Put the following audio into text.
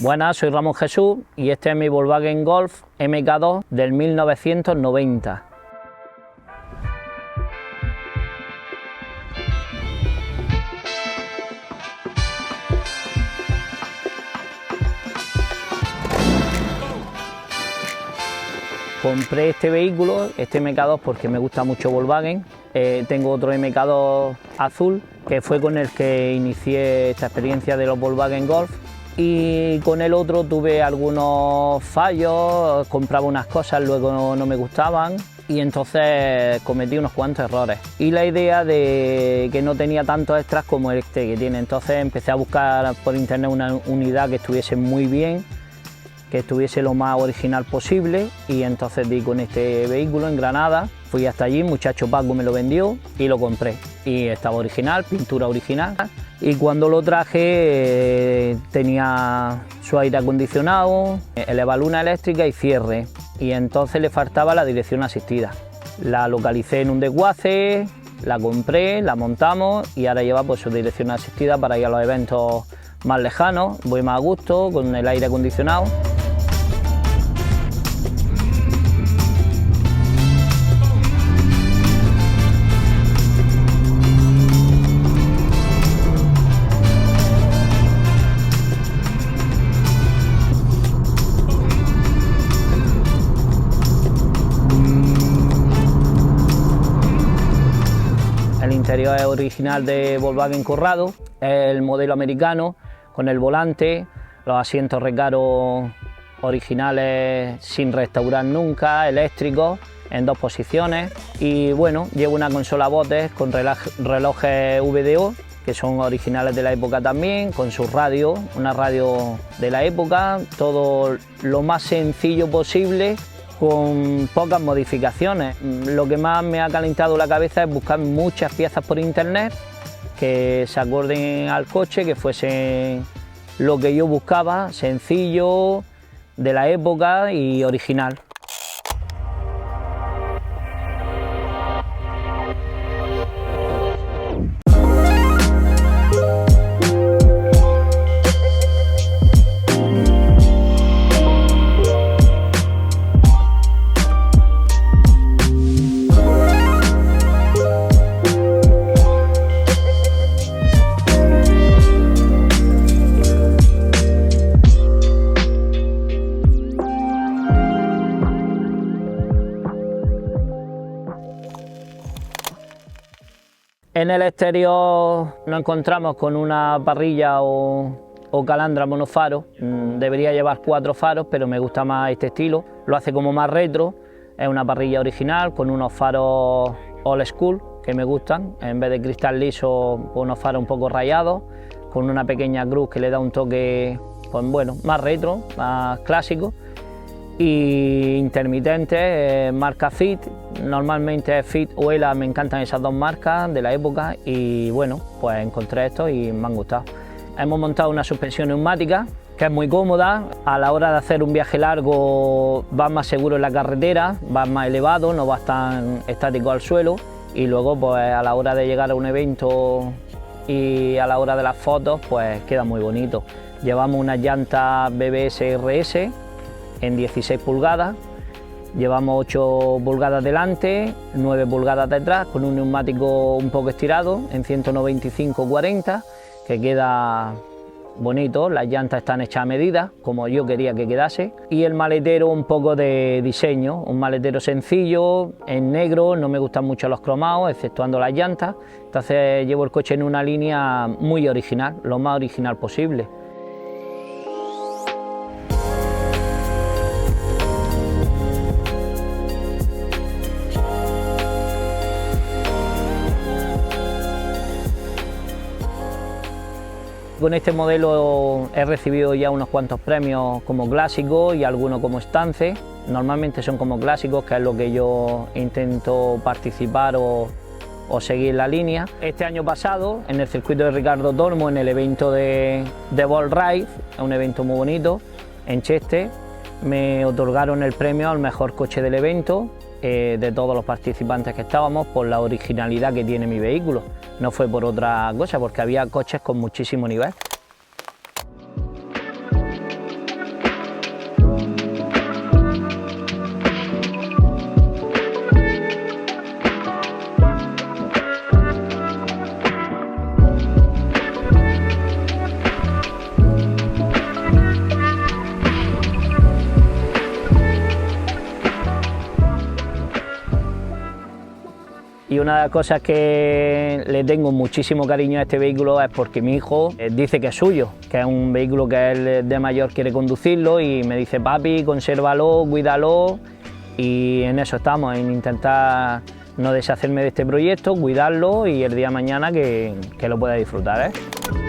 Buenas, soy Ramón Jesús y este es mi Volkswagen Golf MK2 del 1990. Compré este vehículo, este MK2, porque me gusta mucho Volkswagen. Tengo otro MK2 azul, que fue con el que inicié esta experiencia de los Volkswagen Golf. Y con el otro tuve algunos fallos, compraba unas cosas, luego no me gustaban y entonces cometí unos cuantos errores. Y la idea de que no tenía tantos extras como este que tiene, entonces empecé a buscar por internet una unidad que estuviese muy bien, que estuviese lo más original posible, y entonces di con este vehículo en Granada. Fui hasta allí, muchacho Paco me lo vendió y lo compré. Y estaba original, pintura original. Y cuando lo traje tenía su aire acondicionado, elevaluna eléctrica y cierre. Y entonces le faltaba la dirección asistida. La localicé en un desguace, la compré, la montamos y ahora lleva pues su dirección asistida para ir a los eventos más lejanos. Voy más a gusto con el aire acondicionado. El interior es original de Volkswagen Corrado, es el modelo americano, con el volante, los asientos recaros originales sin restaurar nunca, eléctricos, en 2 posiciones. Y bueno, llevo una consola Botes con relojes VDO, que son originales de la época también, con sus radios, una radio de la época, todo lo más sencillo posible, con pocas modificaciones. Lo que más me ha calentado la cabeza es buscar muchas piezas por internet que se acorden al coche, que fuese lo que yo buscaba, sencillo, de la época y original. En el exterior nos encontramos con una parrilla o calandra monofaro. Debería llevar 4 faros, pero me gusta más este estilo. Lo hace como más retro. Es una parrilla original con unos faros old school que me gustan. En vez de cristal liso, unos faros un poco rayados, con una pequeña cruz que le da un toque, pues bueno, más retro, más clásico. Y intermitentes, marca Fit, normalmente Fit o Ela, me encantan esas 2 marcas de la época y bueno, pues encontré esto y me han gustado. Hemos montado una suspensión neumática que es muy cómoda, a la hora de hacer un viaje largo vas más seguro en la carretera, vas más elevado, no vas tan estático al suelo, y luego pues a la hora de llegar a un evento y a la hora de las fotos pues queda muy bonito. Llevamos unas llantas BBS RS en 16 pulgadas, llevamos 8 pulgadas delante, 9 pulgadas detrás, con un neumático un poco estirado en 195/40, que queda bonito. Las llantas están hechas a medida, como yo quería que quedase, y el maletero un poco de diseño, un maletero sencillo, en negro, no me gustan mucho los cromados, exceptuando las llantas, entonces llevo el coche en una línea muy original, lo más original posible. Con este modelo he recibido ya unos cuantos premios como clásico y algunos como Stance. Normalmente son como clásicos, que es lo que yo intento participar o seguir la línea. Este año pasado, en el circuito de Ricardo Tormo, en el evento de Ball Ride, un evento muy bonito, en Cheste, me otorgaron el premio al mejor coche del evento, de todos los participantes que estábamos, por la originalidad que tiene mi vehículo. No fue por otra cosa, porque había coches con muchísimo nivel. una de las cosas que le tengo muchísimo cariño a este vehículo es porque mi hijo dice que es suyo, que es un vehículo que él de mayor quiere conducirlo y me dice: papi, consérvalo, cuídalo, y en eso estamos, en intentar no deshacerme de este proyecto, cuidarlo y el día de mañana que lo pueda disfrutar, ¿eh?